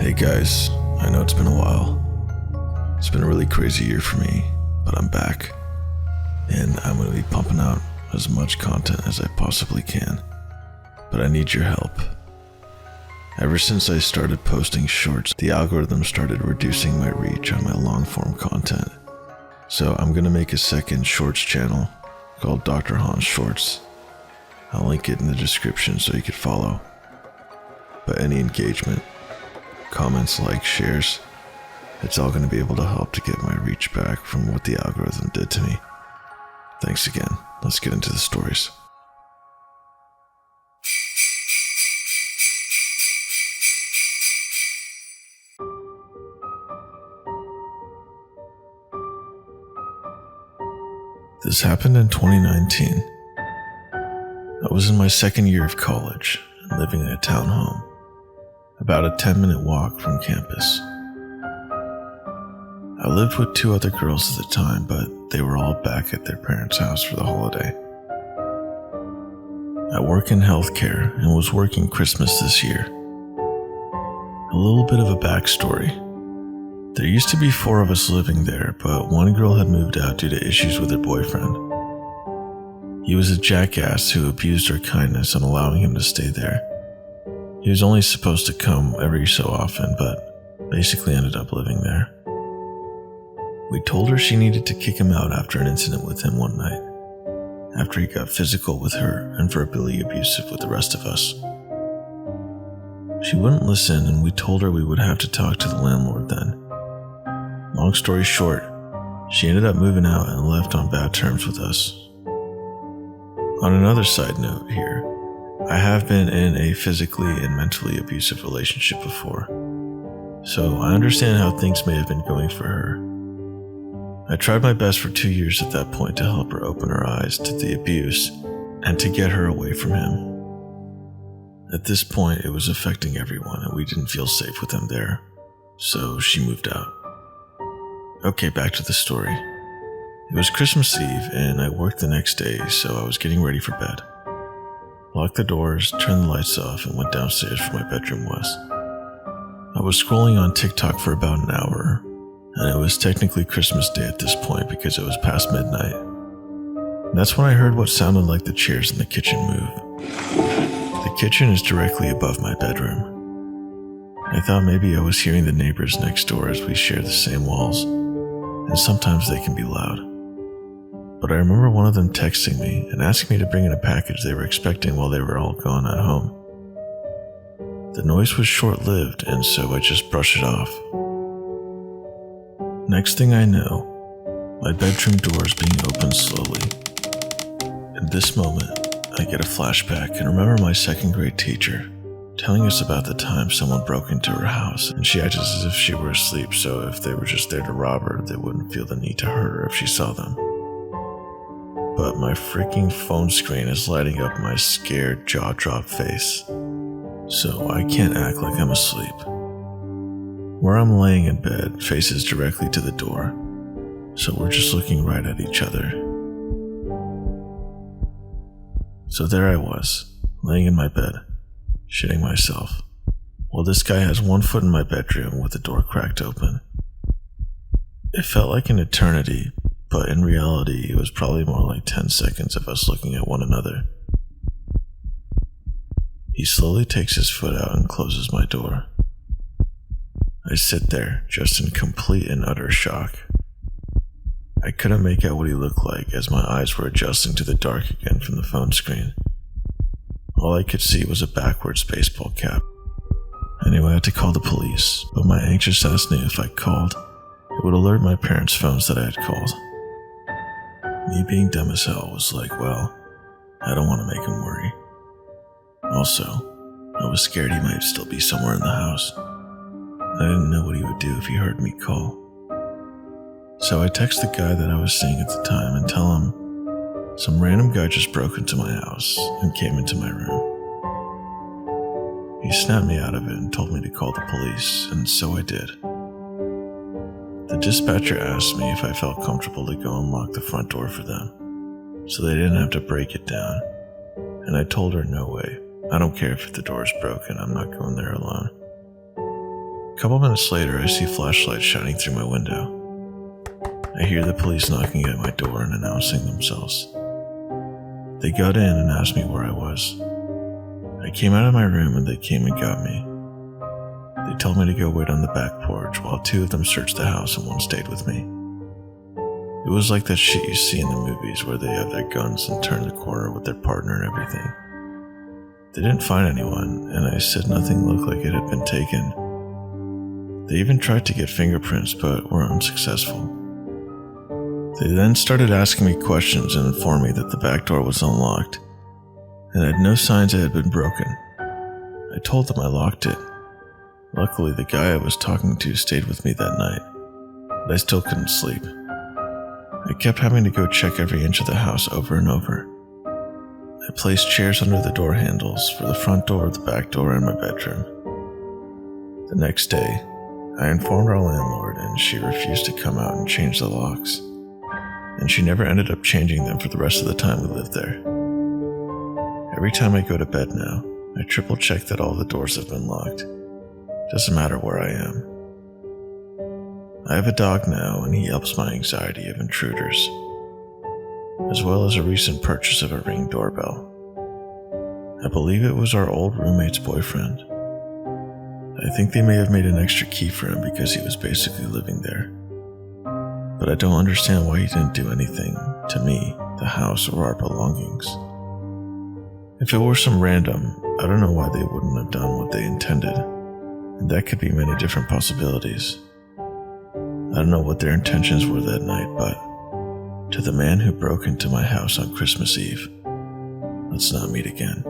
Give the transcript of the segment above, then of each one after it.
Hey guys, I know it's been a while. It's been a really crazy year for me, but I'm back. And I'm going to be pumping out as much content as I possibly can. But I need your help. Ever since I started posting shorts, the algorithm started reducing my reach on my long-form content. So I'm going to make a second shorts channel called Dr. Han's Shorts. I'll link it in the description so you can follow. But any engagement, comments, likes, shares, it's all going to be able to help to get my reach back from what the algorithm did to me. Thanks again. Let's get into the stories. This happened in 2019. I was in my second year of college and living in a townhome, about a 10-minute walk from campus. I lived with two other girls at the time, but they were all back at their parents' house for the holiday. I work in healthcare and was working Christmas this year. A little bit of a backstory. There used to be 4 of us living there, but one girl had moved out due to issues with her boyfriend. He was a jackass who abused her kindness on allowing him to stay there. He was only supposed to come every so often, but basically ended up living there. We told her she needed to kick him out after an incident with him one night, after he got physical with her and verbally abusive with the rest of us. She wouldn't listen, and we told her we would have to talk to the landlord then. Long story short, she ended up moving out and left on bad terms with us. On another side note here, I have been in a physically and mentally abusive relationship before, so I understand how things may have been going for her. I tried my best for 2 years at that point to help her open her eyes to the abuse and to get her away from him. At this point, it was affecting everyone and we didn't feel safe with him there, so she moved out. Okay, back to the story. It was Christmas Eve and I worked the next day, so I was getting ready for bed. Locked the doors, turned the lights off, and went downstairs where my bedroom was. I was scrolling on TikTok for about an hour, and it was technically Christmas Day at this point because it was past midnight. And that's when I heard what sounded like the chairs in the kitchen move. The kitchen is directly above my bedroom. I thought maybe I was hearing the neighbors next door as we share the same walls, and sometimes they can be loud. But I remember one of them texting me and asking me to bring in a package they were expecting while they were all gone at home. The noise was short-lived, and so I just brushed it off. Next thing I know, my bedroom door is being opened slowly. In this moment, I get a flashback and remember my second grade teacher telling us about the time someone broke into her house, and she acted as if she were asleep, so if they were just there to rob her, they wouldn't feel the need to hurt her if she saw them. But my freaking phone screen is lighting up my scared, jaw-dropped face, so I can't act like I'm asleep. Where I'm laying in bed faces directly to the door, so we're just looking right at each other. So there I was, laying in my bed, shitting myself, while this guy has one foot in my bedroom with the door cracked open. It felt like an eternity, but in reality, it was probably more like 10 seconds of us looking at one another. He slowly takes his foot out and closes my door. I sit there, just in complete and utter shock. I couldn't make out what he looked like as my eyes were adjusting to the dark again from the phone screen. All I could see was a backwards baseball cap. Anyway, I had to call the police, but my anxious ass knew if I called, it would alert my parents' phones that I had called. Me being dumb as hell was like, well, I don't want to make him worry. Also, I was scared he might still be somewhere in the house. I didn't know what he would do if he heard me call. So I text the guy that I was seeing at the time and tell him some random guy just broke into my house and came into my room. He snapped me out of it and told me to call the police, and so I did. The dispatcher asked me if I felt comfortable to go and lock the front door for them, so they didn't have to break it down, and I told her no way. I don't care if the door is broken, I'm not going there alone. A couple minutes later, I see flashlights shining through my window. I hear the police knocking at my door and announcing themselves. They got in and asked me where I was. I came out of my room and they came and got me. They told me to go wait on the back porch while two of them searched the house and one stayed with me. It was like that shit you see in the movies where they have their guns and turn the corner with their partner and everything. They didn't find anyone, and I said nothing looked like it had been taken. They even tried to get fingerprints, but were unsuccessful. They then started asking me questions and informed me that the back door was unlocked and had no signs it had been broken. I told them I locked it. Luckily, the guy I was talking to stayed with me that night, but I still couldn't sleep. I kept having to go check every inch of the house over and over. I placed chairs under the door handles for the front door, the back door, and my bedroom. The next day, I informed our landlord and she refused to come out and change the locks. And she never ended up changing them for the rest of the time we lived there. Every time I go to bed now, I triple check that all the doors have been locked. Doesn't matter where I am. I have a dog now and he helps my anxiety of intruders, as well as a recent purchase of a Ring doorbell. I believe it was our old roommate's boyfriend. I think they may have made an extra key for him because he was basically living there. But I don't understand why he didn't do anything to me, the house, or our belongings. If it were some random, I don't know why they wouldn't have done what they intended, and that could be many different possibilities. I don't know what their intentions were that night, but to the man who broke into my house on Christmas Eve, let's not meet again.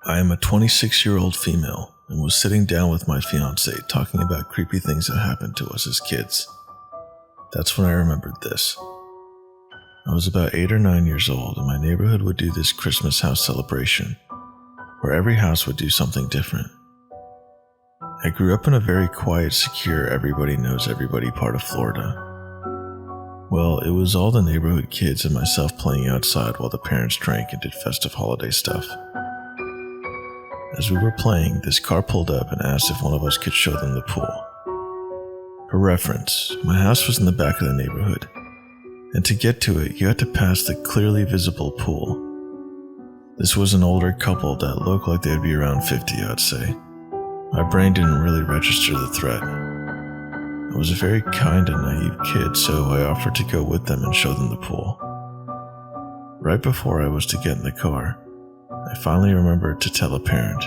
I am a 26-year-old female and was sitting down with my fiancé talking about creepy things that happened to us as kids. That's when I remembered this. I was about 8 or 9 years old and my neighborhood would do this Christmas house celebration where every house would do something different. I grew up in a very quiet, secure, everybody knows everybody part of Florida. Well, it was all the neighborhood kids and myself playing outside while the parents drank and did festive holiday stuff. As we were playing, this car pulled up and asked if one of us could show them the pool. For reference, my house was in the back of the neighborhood, and to get to it, you had to pass the clearly visible pool. This was an older couple that looked like they'd be around 50, I'd say. My brain didn't really register the threat. I was a very kind and naive kid, so I offered to go with them and show them the pool. Right before I was to get in the car, I finally remembered to tell a parent.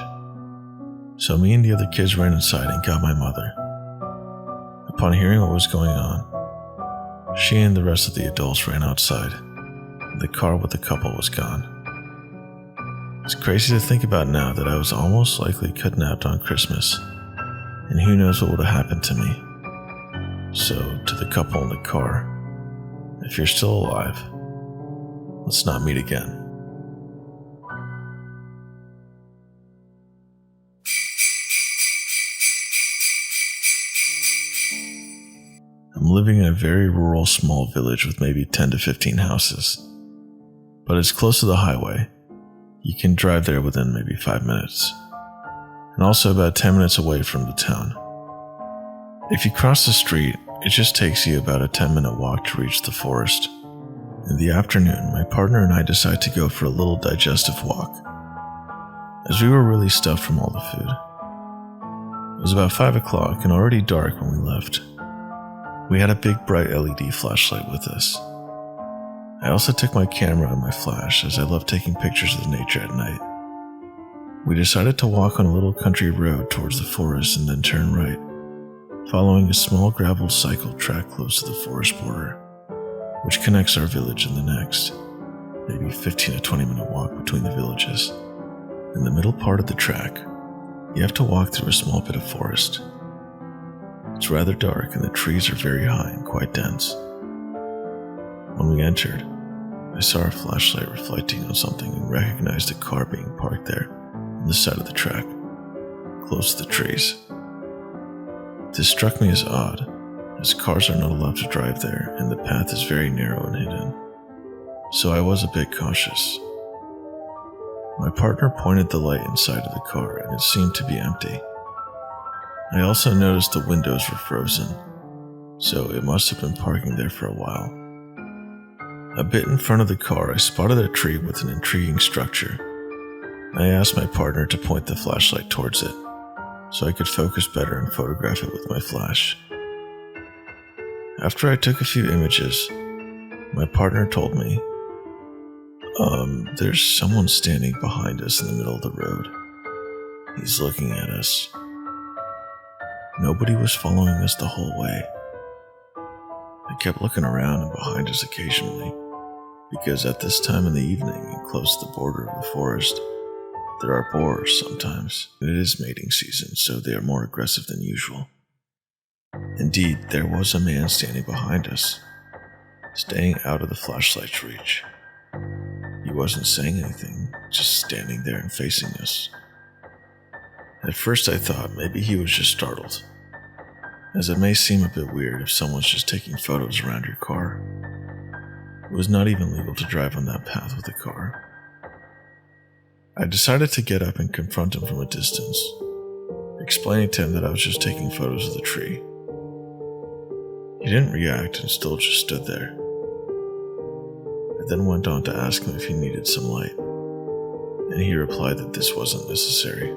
So me and the other kids ran inside and got my mother. Upon hearing what was going on, she and the rest of the adults ran outside, and the car with the couple was gone. It's crazy to think about now that I was almost likely kidnapped on Christmas, and who knows what would have happened to me. So, to the couple in the car, if you're still alive, let's not meet again. I'm living in a very rural small village with maybe 10 to 15 houses, but it's close to the highway. You can drive there within maybe 5 minutes, and also about 10 minutes away from the town. If you cross the street, it just takes you about a 10-minute walk to reach the forest. In the afternoon, my partner and I decide to go for a little digestive walk, as we were really stuffed from all the food. It was about 5 o'clock and already dark when we left. We had a big bright LED flashlight with us. I also took my camera and my flash as I love taking pictures of the nature at night. We decided to walk on a little country road towards the forest and then turn right, following a small gravel cycle track close to the forest border, which connects our village and the next, maybe 15 to 20 minute walk between the villages. In the middle part of the track, you have to walk through a small bit of forest. It's rather dark and the trees are very high and quite dense. When we entered, I saw our flashlight reflecting on something and recognized a car being parked there on the side of the track, close to the trees. This struck me as odd, as cars are not allowed to drive there and the path is very narrow and hidden, so I was a bit cautious. My partner pointed the light inside of the car and it seemed to be empty. I also noticed the windows were frozen, so it must have been parking there for a while. A bit in front of the car, I spotted a tree with an intriguing structure. I asked my partner to point the flashlight towards it, so I could focus better and photograph it with my flash. After I took a few images, my partner told me, there's someone standing behind us in the middle of the road. He's looking at us. Nobody was following us the whole way. I kept looking around and behind us occasionally, because at this time in the evening and close to the border of the forest, there are boars sometimes, and it is mating season, so they are more aggressive than usual. Indeed, there was a man standing behind us, staying out of the flashlight's reach. He wasn't saying anything, just standing there and facing us. At first I thought maybe he was just startled, as it may seem a bit weird if someone's just taking photos around your car. It was not even legal to drive on that path with a car. I decided to get up and confront him from a distance, explaining to him that I was just taking photos of the tree. He didn't react and still just stood there. I then went on to ask him if he needed some light, and he replied that this wasn't necessary.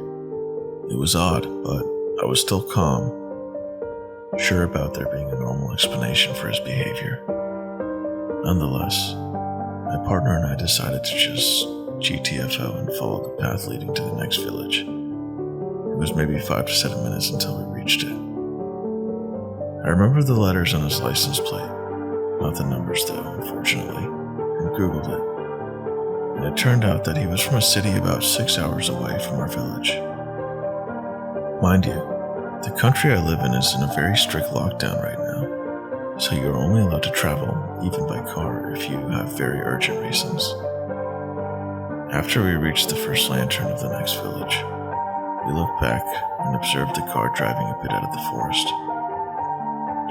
It was odd, but I was still calm, sure about there being a normal explanation for his behavior. Nonetheless, my partner and I decided to just GTFO and follow the path leading to the next village. It was maybe 5 to 7 minutes until we reached it. I remember the letters on his license plate, not the numbers though, unfortunately, and Googled it. And it turned out that he was from a city about 6 hours away from our village. Mind you, the country I live in is in a very strict lockdown right now, so you're only allowed to travel, even by car, if you have very urgent reasons. After we reached the first lantern of the next village, we looked back and observed the car driving a bit out of the forest,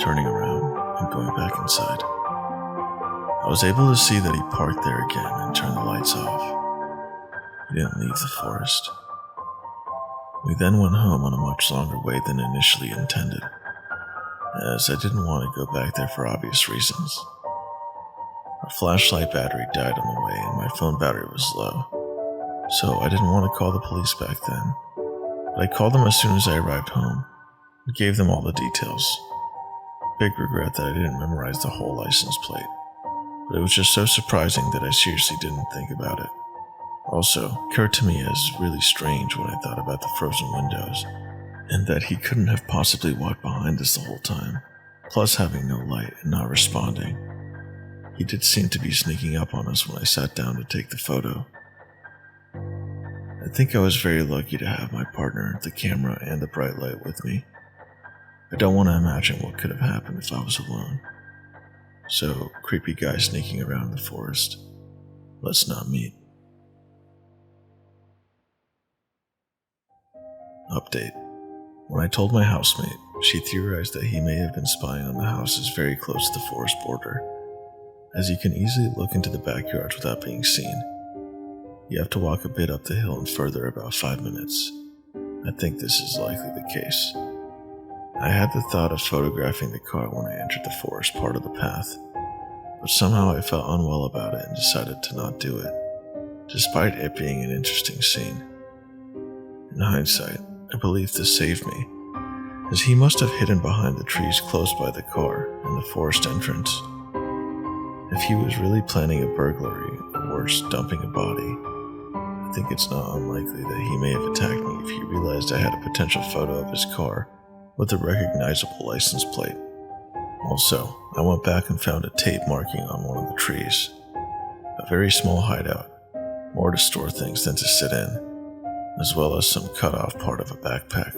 turning around and going back inside. I was able to see that he parked there again and turned the lights off. He didn't leave the forest. We then went home on a much longer way than initially intended, as I didn't want to go back there for obvious reasons. Our flashlight battery died on the way and my phone battery was low, so I didn't want to call the police back then, but I called them as soon as I arrived home and gave them all the details. Big regret that I didn't memorize the whole license plate, but it was just so surprising that I seriously didn't think about it. Also, it occurred to me as really strange when I thought about the frozen windows, and that he couldn't have possibly walked behind us the whole time, plus having no light and not responding. He did seem to be sneaking up on us when I sat down to take the photo. I think I was very lucky to have my partner, the camera, and the bright light with me. I don't want to imagine what could have happened if I was alone. So, creepy guy sneaking around the forest, let's not meet. Update. When I told my housemate, she theorized that he may have been spying on the houses very close to the forest border, as you can easily look into the backyards without being seen. You have to walk a bit up the hill and further about 5 minutes. I think this is likely the case. I had the thought of photographing the car when I entered the forest part of the path, but somehow I felt unwell about it and decided to not do it, despite it being an interesting scene. In hindsight, I believe this saved me, as he must have hidden behind the trees close by the car and the forest entrance. If he was really planning a burglary, or worse, dumping a body, I think it's not unlikely that he may have attacked me if he realized I had a potential photo of his car with a recognizable license plate. Also, I went back and found a tape marking on one of the trees. A very small hideout, more to store things than to sit in, as well as some cut off part of a backpack.